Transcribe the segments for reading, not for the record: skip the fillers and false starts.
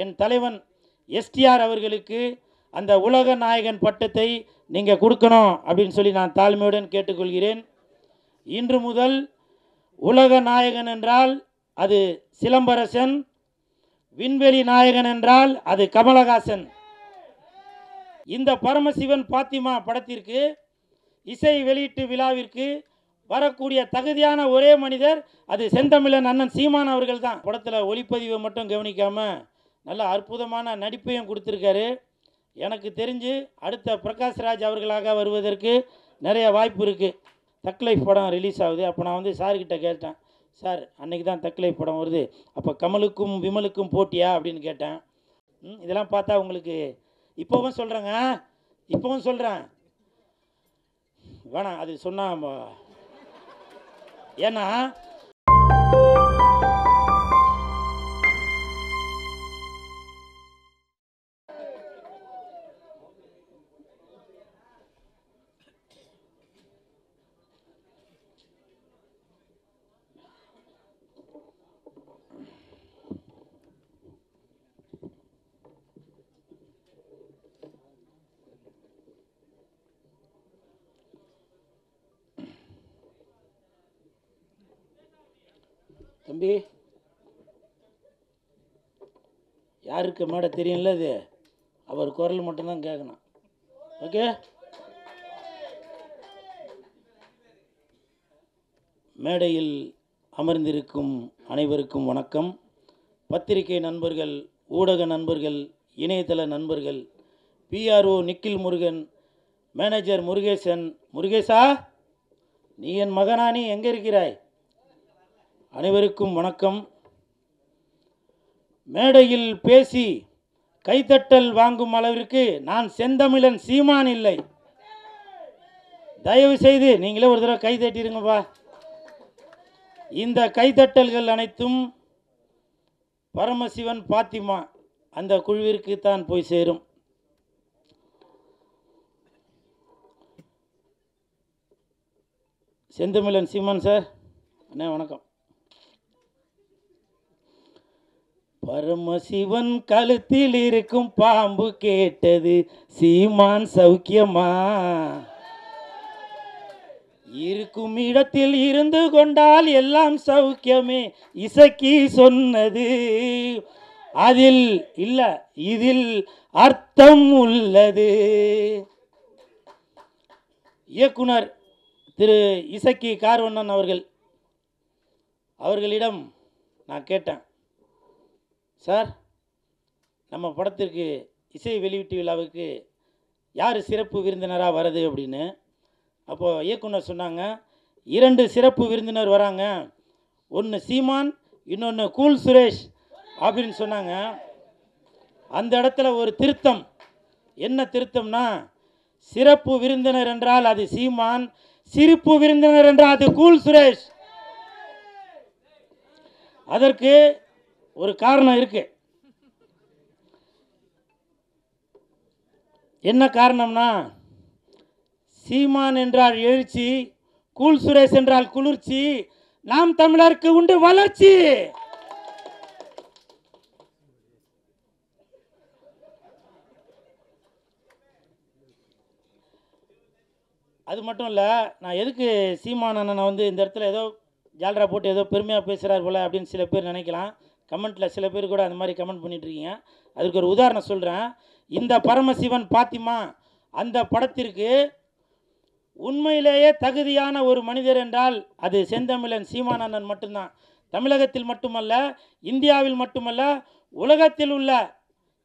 என் தலைவன் எஸ்டிஆர் அவர்களுக்கு அந்த உலக நாயகன் பட்டத்தை நீங்கள் கொடுக்கணும் அப்படின்னு சொல்லி நான் தாழ்மையுடன் கேட்டுக்கொள்கிறேன். இன்று முதல் உலக நாயகன் என்றால் அது சிலம்பரசன், விண்வெளி நாயகன் என்றால் அது கமலஹாசன். இந்த பரமசிவன் பாத்திமா படத்திற்கு இசை வெளியீட்டு விழாவிற்கு வரக்கூடிய தகுதியான ஒரே மனிதர் அது செந்தமிழன் அண்ணன் சீமான் அவர்கள் தான். படத்தில் ஒளிப்பதிவை மட்டும் கவனிக்காமல் நல்ல அற்புதமான நடிப்பையும் கொடுத்துருக்காரு. எனக்கு தெரிஞ்சு அடுத்த பிரகாஷ்ராஜ் அவர்களாக வருவதற்கு நிறைய வாய்ப்பு இருக்குது. தக் லைஃப் படம் ரிலீஸ் ஆகுது. அப்போ நான் வந்து சார்கிட்ட கேட்டேன், சார் அன்றைக்கி தான் தக் லைஃப் படம் வருது, அப்போ கமலுக்கும் விமலுக்கும் போட்டியா அப்படின்னு கேட்டேன். இதெல்லாம் பார்த்தா உங்களுக்கு இப்போவும் சொல்கிறேன் வேணாம் அது சொன்னால், ஏன்னா தம்பி யாருக்கு மேடை தெரியும்ல, இது அவர் குரல் மட்டும்தான் கேட்கணும். ஓகே, மேடையில் அமர்ந்திருக்கும் அனைவருக்கும் வணக்கம். பத்திரிகை நண்பர்கள், ஊடக நண்பர்கள், இணையதள நண்பர்கள், பிஆர்ஓ நிக்கில் முருகன், மேனேஜர் முருகேசன். முருகேசா, நீ என் மகனா, நீ எங்கே இருக்கிறாய்? அனைவருக்கும் வணக்கம். மேடையில் பேசி கைத்தட்டல் வாங்கும் அளவிற்கு நான் செந்தமிழன் சீமான் இல்லை. தயவு செய்து நீங்களே ஒரு தடவை கை தட்டிடுங்கப்பா. இந்த கைத்தட்டல்கள் அனைத்தும் பரமசிவன் பாத்திமா அந்த குழுவிற்கு தான் போய் சேரும். செந்தமிழன் சீமான் சார், அண்ணே வணக்கம். பரமசிவன் கழுத்தில் இருக்கும் பாம்பு கேட்டது, சீமான் சௌக்கியமா? இருக்கும் இடத்தில் இருந்து கொண்டால் எல்லாம் சௌக்கியமே, இசக்கி சொன்னது. அதில் இல்ல, இதில் அர்த்தம் உள்ளது. இயக்குனர் திரு இசக்கி கார்வண்ணன் அவர்களிடம் நான் கேட்டேன், சார் நம்ம படத்திற்கு இசை வெளியீட்டு விழாவுக்கு யார் சிறப்பு விருந்தினராக வருது அப்படின்னு. அப்போது இயக்குனர் சொன்னாங்க, 2 சிறப்பு விருந்தினர் வராங்க, ஒன்று சீமான், இன்னொன்று கூல் சுரேஷ் அப்படின்னு சொன்னாங்க. அந்த இடத்துல ஒரு திருத்தம். என்ன திருத்தம்னா, சிறப்பு விருந்தினர் என்றால் அது சீமான், சிரிப்பு விருந்தினர் என்றால் அது கூல் சுரேஷ். அதற்கு ஒரு காரணம் இருக்கு. என்ன காரணம்னா, சீமான் என்றால் எழுச்சி, கூல் சுரேஷ் என்றால் குளிர்ச்சி, நாம் தமிழருக்கு உண்டு வளர்ச்சி. அது மட்டும் இல்லை, நான் எதுக்கு சீமான் அண்ணனை வந்து இந்த இடத்துல ஏதோ ஜால்ரா போட்டு ஏதோ பெருமையாக பேசுகிறார் போல் அப்படின்னு சில பேர் நினைக்கலாம். கமெண்ட்டில் சில பேர் கூட அந்த மாதிரி கமெண்ட் பண்ணிகிட்ருக்கீங்க. அதுக்கு ஒரு உதாரணம் சொல்கிறேன். இந்த பரமசிவன் பாத்திமா அந்த படத்திற்கு உண்மையிலேயே தகுதியான ஒரு மனிதர் என்றால் அது செந்தமிழன் சீமான் அண்ணன் மட்டும்தான். தமிழகத்தில் மட்டுமல்ல, இந்தியாவில் மட்டுமல்ல, உலகத்தில் உள்ள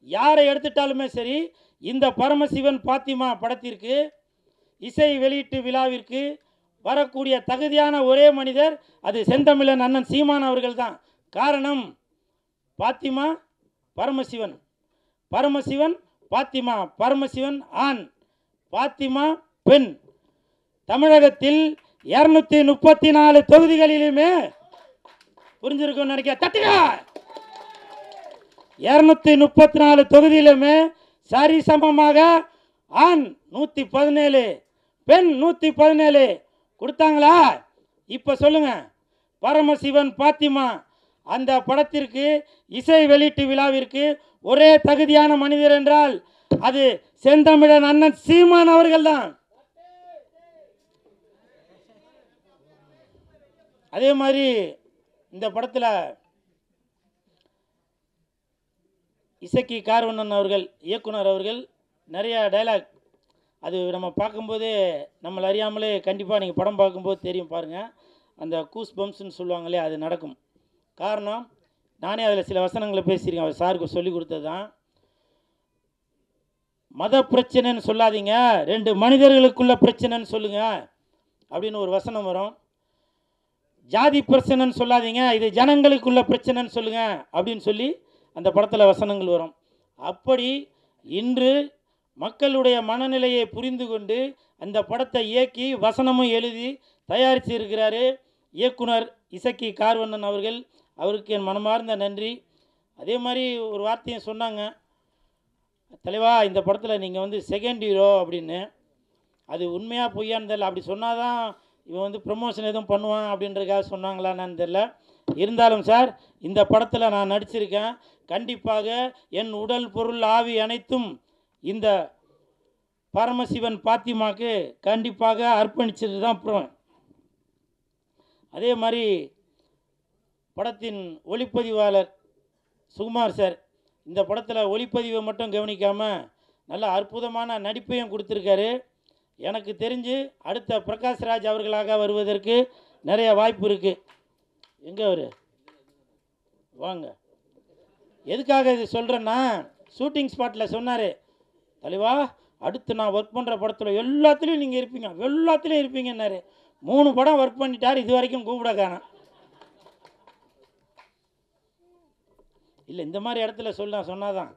யாரை எடுத்துட்டாலுமே சரி, இந்த பரமசிவன் பாத்திமா படத்திற்கு இசை வெளியீட்டு விழாவிற்கு வரக்கூடிய தகுதியான ஒரே மனிதர் அது செந்தமிழன் அண்ணன் சீமான் அவர்கள் தான். காரணம், பாத்திமா பரமசிவன், பரமசிவன் பாத்திமா, பரமசிவன் ஆண், பாத்திமா பெண். தமிழகத்தில் 234 தொகுதிகளிலுமே புரிஞ்சிருக்கும் நினைக்க தட்டுங்க. 234 தொகுதியிலுமே சரி சமமாக ஆண் 117, பெண் 117 கொடுத்தாங்களா? இப்போ சொல்லுங்க, பரமசிவன் பாத்திமா அந்த படத்திற்கு இசை வெளியீட்டு விழாவிற்கு ஒரே தகுதியான மனிதர் என்றால் அது செந்தமிழன் அண்ணன் சீமான் அவர்கள் தான். அதே மாதிரி இந்த படத்தில் இசக்கி கார்வண்ணன் அவர்கள் இயக்குனர் அவர்கள் நிறைய டைலாக் அது நம்ம பார்க்கும்போதே நம்மளை அறியாமலே கண்டிப்பாக நீங்கள் படம் பார்க்கும்போது தெரியும் பாருங்கள், அந்த கூஸ் பம்ப்ஸ்ன்னு சொல்லுவாங்களே அது நடக்கும். காரணம் நானே அதில் சில வசனங்களை பேசியிருக்கேன், அவர் சாருக்கு சொல்லி கொடுத்தது தான். மத பிரச்சனைன்னு சொல்லாதீங்க, 2 மனிதர்களுக்குள்ள பிரச்சனைன்னு சொல்லுங்கள் அப்படின்னு ஒரு வசனம் வரும். ஜாதி பிரச்சனைன்னு சொல்லாதீங்க, இது ஜனங்களுக்குள்ள பிரச்சனைன்னு சொல்லுங்கள் அப்படின்னு சொல்லி அந்த படத்தில் வசனங்கள் வரும். அப்படி இன்று மக்களுடைய மனநிலையை புரிந்து கொண்டு அந்த படத்தை இயக்கி வசனமும் எழுதி தயாரித்து இருக்கிறாரு இயக்குனர் இசக்கி கார்வண்ணன் அவர்கள். அவருக்கு என் மனமார்ந்த நன்றி. அதே மாதிரி ஒரு வார்த்தையும் சொன்னாங்க, தலைவா இந்த படத்தில் நீங்கள் வந்து செகண்ட் ஹீரோ அப்படின்னு. அது உண்மையாக பொய்யான்னு தெரியல. அப்படி சொன்னால் தான் இவன் வந்து ப்ரமோஷன் எதுவும் பண்ணுவான் அப்படின்றதுக்காக சொன்னாங்களான்னு தெரில. இருந்தாலும் சார் இந்த படத்தில் நான் நடிச்சிருக்கேன். கண்டிப்பாக என் உடல் பொருள் ஆவி அனைத்தும் இந்த பரமசிவன் பாத்திமாக்கு கண்டிப்பாக அர்ப்பணிச்சது தான் அப்புறம். அதே மாதிரி படத்தின் ஒளிப்பதிவாளர் சுகுமார் சார் இந்த படத்தில் ஒளிப்பதிவை மட்டும் கவனிக்காமல் நல்ல அற்புதமான நடிப்பையும் கொடுத்துருக்காரு. எனக்கு தெரிஞ்சு அடுத்த பிரகாஷ்ராஜ் அவர்களாக வருவதற்கு நிறைய வாய்ப்பு இருக்குது. எங்கே அவர் வாங்க. எதுக்காக இது சொல்கிறேன்னா, ஷூட்டிங் ஸ்பாட்டில் சொன்னார், தலைவா அடுத்து நான் ஒர்க் பண்ணுற படத்தில் எல்லாத்துலேயும் நீங்கள் இருப்பீங்க, எல்லாத்துலேயும் இருப்பீங்கன்னாரு. 3 படம் ஒர்க் பண்ணிட்டார், இது வரைக்கும் கூப்பிட காணோம். இல்லை இந்த மாதிரி இடத்துல சொன்னாதான்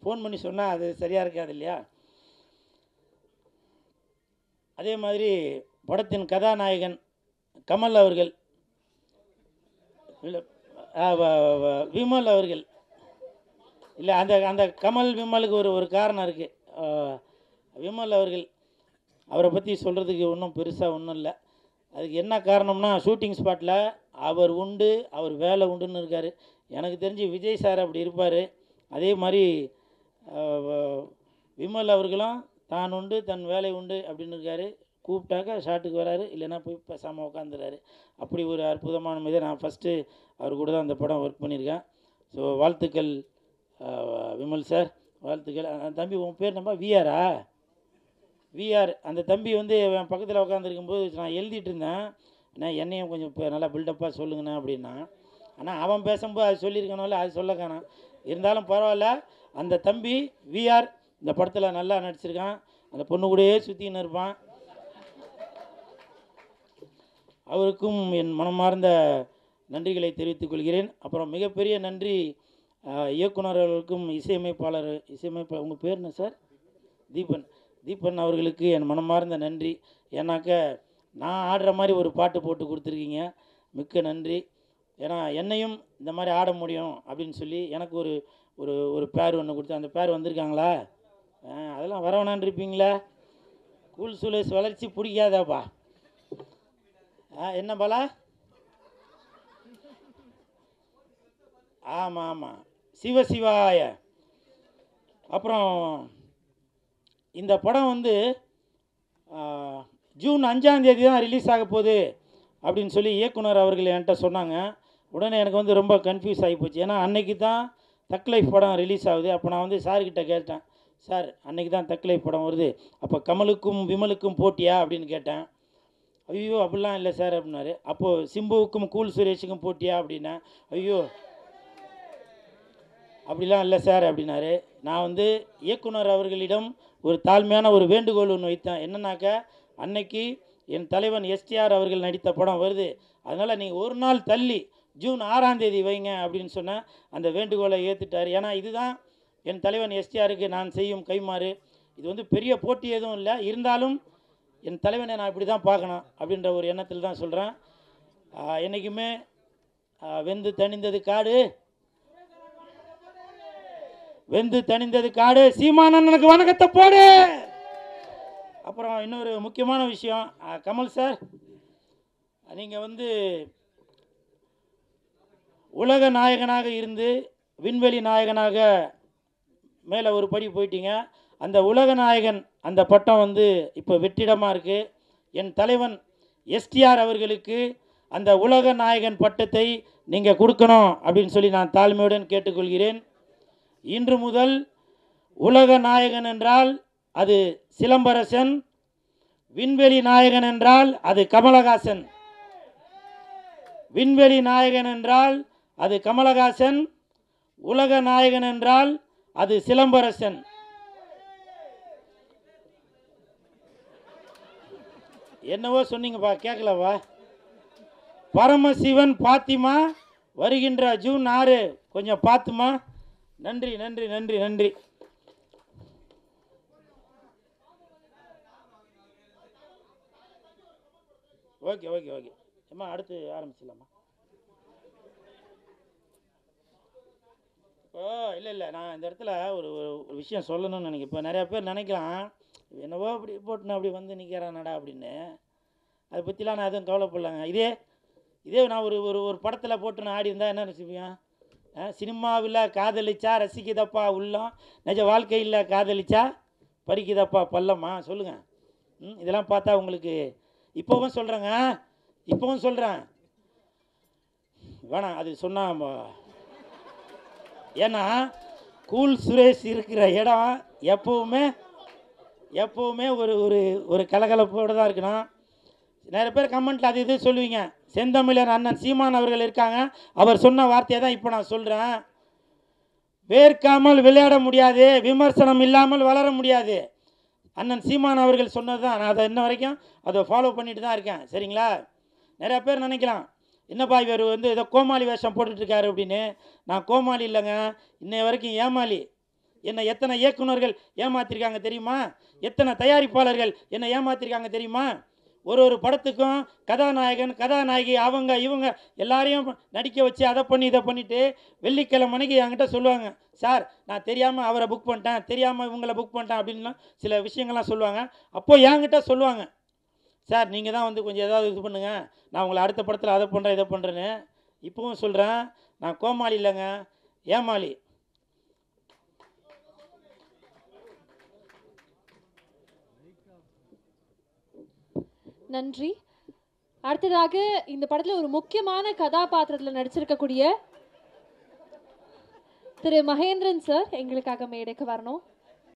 ஃபோன் பண்ணி சொன்னால் அது சரியாக இருக்காது இல்லையா. அதே மாதிரி படத்தின் கதாநாயகன் கமல் அவர்கள், இல்லை விமல் அவர்கள், இல்லை அந்த அந்த கமல் விமலுக்கு ஒரு காரணம் இருக்குது. விமல் அவர்கள், அவரை பற்றி சொல்கிறதுக்கு ஒன்றும் பெருசாக ஒன்றும் இல்லை. அதுக்கு என்ன காரணம்னா, ஷூட்டிங் ஸ்பாட்டில் அவர் உண்டு, அவர் வேலை உண்டுன்னு இருக்கார். எனக்கு தெரிஞ்சு விஜய் சார் அப்படி இருப்பார். அதே மாதிரி விமல் அவர்களும் தான் உண்டு தன் வேலை உண்டு அப்படின்னு இருக்கார். கூப்பிட்டாக்கா ஷாட்டுக்கு வராரு, இல்லைன்னா போய் பேசாமல் உட்காந்துறாரு. அப்படி ஒரு அற்புதமான மீது நான் ஃபஸ்ட்டு அவர் கூட தான் அந்த படம் ஒர்க் பண்ணியிருக்கேன். ஸோ வாழ்த்துக்கள் விமல் சார், வாழ்த்துக்கள். தம்பி உன் பேர் நம்ம விஆரா? விஆர். அந்த தம்பி வந்து என் பக்கத்தில் உட்காந்துருக்கும்போது நான் எழுதிட்டு இருந்தேன், அண்ணா என்னையும் கொஞ்சம் இப்போ நல்லா பில்டப்பாக சொல்லுங்கண்ணா அப்படின்னா. ஆனால் அவன் பேசும்போது அது சொல்லியிருக்கணும்ல, அது சொல்ல காணோம். இருந்தாலும் பரவாயில்ல, அந்த தம்பி விஆர் இந்த படத்தில் நல்லா நடிச்சிருக்கான். அந்த பொண்ணு கூடயே சுற்றின்னு இருப்பான். அவருக்கும் என் மனமார்ந்த நன்றிகளை தெரிவித்துக் கொள்கிறேன். அப்புறம் மிகப்பெரிய நன்றி இயக்குநர்களுக்கும் இசையமைப்பாளர் உங்கள் பேர் என்ன சார்? தீபன் அவர்களுக்கு என் மனமார்ந்த நன்றி. ஏன்னாக்க நான் ஆடுற மாதிரி ஒரு பாட்டு போட்டு கொடுத்துருக்கீங்க, மிக்க நன்றி. ஏன்னா என்னையும் இந்த மாதிரி ஆட முடியும் அப்படின்னு சொல்லி எனக்கு ஒரு ஒரு ஒரு பேர் ஒன்று கொடுத்து, அந்த பேர் வந்திருக்காங்களா? அதெல்லாம் வரவேணான் இருப்பீங்களா? கூல் சுலேஷ் வளர்ச்சி பிடிக்காதாப்பா? என்ன பாலா? ஆமாம் ஆமாம், சிவசிவாய. அப்புறம் இந்த படம் வந்து ஜூன் 5ஆம் தேதி தான் ரிலீஸ் ஆக போகுது அப்படின்னு சொல்லி இயக்குனர் அவர்கள் என்கிட்ட சொன்னாங்க. உடனே எனக்கு வந்து ரொம்ப கன்ஃபியூஸ் ஆகி போச்சு. ஏன்னா அன்னைக்கு தான் தக் லைஃப் படம் ரிலீஸ் ஆகுது. அப்போ நான் வந்து சார்கிட்ட கேட்டேன், சார் அன்னைக்கு தான் தக் லைஃப் படம் வருது, அப்போ கமலுக்கும் விமலுக்கும் போட்டியா அப்படின்னு கேட்டேன். ஐயோ அப்படிலாம் இல்லை சார் அப்படின்னாரு. அப்போது சிம்புவுக்கும் கூல் சுரேஷுக்கும் போட்டியா அப்படின்னா, ஐயோ அப்படிலாம் இல்லை சார் அப்படின்னாரு. நான் வந்து இயக்குனர் அவர்களிடம் ஒரு தாழ்மையான ஒரு வேண்டுகோள் ஒன்று வைத்தேன். என்னன்னாக்கா, அன்னைக்கு என் தலைவன் எஸ்டிஆர் அவர்கள் நடித்த படம் வருது, அதனால் நீங்கள் ஒரு நாள் தள்ளி ஜூன் 6ஆம் தேதி வைங்க அப்படின்னு சொன்னேன். அந்த வேண்டுகோளை ஏற்றுட்டார். ஏன்னா இதுதான் என் தலைவன் எஸ்டிஆருக்கு நான் செய்யும் கைமாறு. இது வந்து பெரிய போட்டி எதுவும் இல்லை, இருந்தாலும் என் தலைவனை நான் இப்படி தான் பார்க்கணும் அப்படின்ற ஒரு எண்ணத்தில் தான் சொல்கிறேன். என்றைக்குமே வெந்து தணிந்தது காடு, வெந்து தணிந்தது காடு, சீமானனுக்கு வணக்கத்தை போடு. அப்புறம் இன்னொரு முக்கியமான விஷயம், கமல் சார், நீங்கள் வந்து உலக நாயகனாக இருந்து விண்வெளி நாயகனாக மேலே ஒரு படி போயிட்டீங்க. அந்த உலக நாயகன் அந்த பட்டம் வந்து இப்போ வெற்றிடமாக இருக்குது. என் தலைவன் எஸ்டிஆர் அவர்களுக்கு அந்த உலக நாயகன் பட்டத்தை நீங்கள் கொடுக்கணும் அப்படின்னு சொல்லி நான் தாழ்மையுடன் கேட்டுக்கொள்கிறேன். இன்று முதல் உலக நாயகன் என்றால் அது சிலம்பரசன், விண்வெளி நாயகன் என்றால் அது கமலஹாசன். விண்வெளி நாயகன் என்றால் அது கமலஹாசன், உலக நாயகன் என்றால் அது சிலம்பரசன். என்னவோ சொன்னீங்கப்பா, கேட்கலவா? பரமசிவன் பாத்திமா வருகின்ற ஜூன் 6 கொஞ்சம் பார்த்துமா. நன்றி நன்றி நன்றி நன்றி. ஓகே ஓகே ஓகே அம்மா, அடுத்து ஆரம்பிச்சிடலாமா? இல்லை நான் இந்த இடத்துல ஒரு ஒரு விஷயம் சொல்லணும்னு நினைக்கிறேன். இப்போ நிறையா பேர் நினைக்கலாம், என்னவோ அப்படி போட்டுன்னு அப்படி வந்து நிற்கிறானடா அப்படின்னு. அதை பற்றிலாம் நான் எதுவும் கவலைப்படலாங்க. இதே நான் ஒரு ஒரு ஒரு படத்தில் போட்டு நான் ஆடி இருந்தால் என்ன நினச்சிப்பேன்? சினிமாவில் காதலிச்சா ரசிக்குதப்பா உள்ளம், நிஜ வாழ்க்கையில் காதலிச்சா பறிக்குதப்பா பள்ளமா? சொல்லுங்கள். இதெல்லாம் பார்த்தா உங்களுக்கு இப்போவும் சொல்கிறேன் வேணாம் அது சொன்னால். ஏன்னா கூல் சுரேஷ் இருக்கிற இடம் எப்போவுமே ஒரு ஒரு ஒரு கலகலப்போடு தான் இருக்கணும். நிறைய பேர் கமெண்ட்டில் அது இது சொல்லுவீங்க. செந்தமிழர் அண்ணன் சீமான் அவர்கள் இருக்காங்க, அவர் சொன்ன வார்த்தையை தான் இப்போ நான் சொல்கிறேன். வேர்க்காமல் விளையாட முடியாது, விமர்சனம் இல்லாமல் வளர முடியாது. அண்ணன் சீமான் அவர்கள் சொன்னது தான். நான் அதை இன்ன வரைக்கும் அதை ஃபாலோ பண்ணிட்டு தான் இருக்கேன். சரிங்களா? நிறையா பேர் நினைக்கலாம், என்னப்பா இவர் வந்து ஏதோ கோமாளி வேஷம் போட்டுட்ருக்காரு அப்படின்னு. நான் கோமாளி இல்லைங்க, இன்னை வரைக்கும் ஏமாளி. என்னை எத்தனை இயக்குநர்கள் ஏமாற்றிருக்காங்க தெரியுமா? எத்தனை தயாரிப்பாளர்கள் என்னை ஏமாற்றிருக்காங்க தெரியுமா? ஒரு படத்துக்கும் கதாநாயகி அவங்க இவங்க எல்லாரையும் நடிக்க வச்சு அதை பண்ணி இதை பண்ணிவிட்டு வெள்ளிக்கிழமை மணிக்கு என்கிட்ட சொல்லுவாங்க, சார் நான் தெரியாமல் அவரை புக் பண்ணிட்டேன், தெரியாமல் இவங்களை புக் பண்ணிட்டேன் அப்படின்லாம் சில விஷயங்கள்லாம் சொல்லுவாங்க. அப்போது என்கிட்ட சொல்லுவாங்க, சார் நீங்கள் தான் வந்து கொஞ்சம் ஏதாவது இது பண்ணுங்கள், நான் உங்களை அடுத்த படத்தில் அதை பண்ணுறேன் இதை பண்ணுறேன்னு. இப்போவும் சொல்கிறேன், நான் கோமாளி இல்லைங்க, ஏமாளி. நன்றி. அடுத்ததாக இந்த படத்தில் ஒரு முக்கியமான கதாபாத்திரத்தில் நடிச்சிருக்கக்கூடிய திரு மகேந்திரன் சார் எங்களுக்காக மேடைக்கு வரணும்.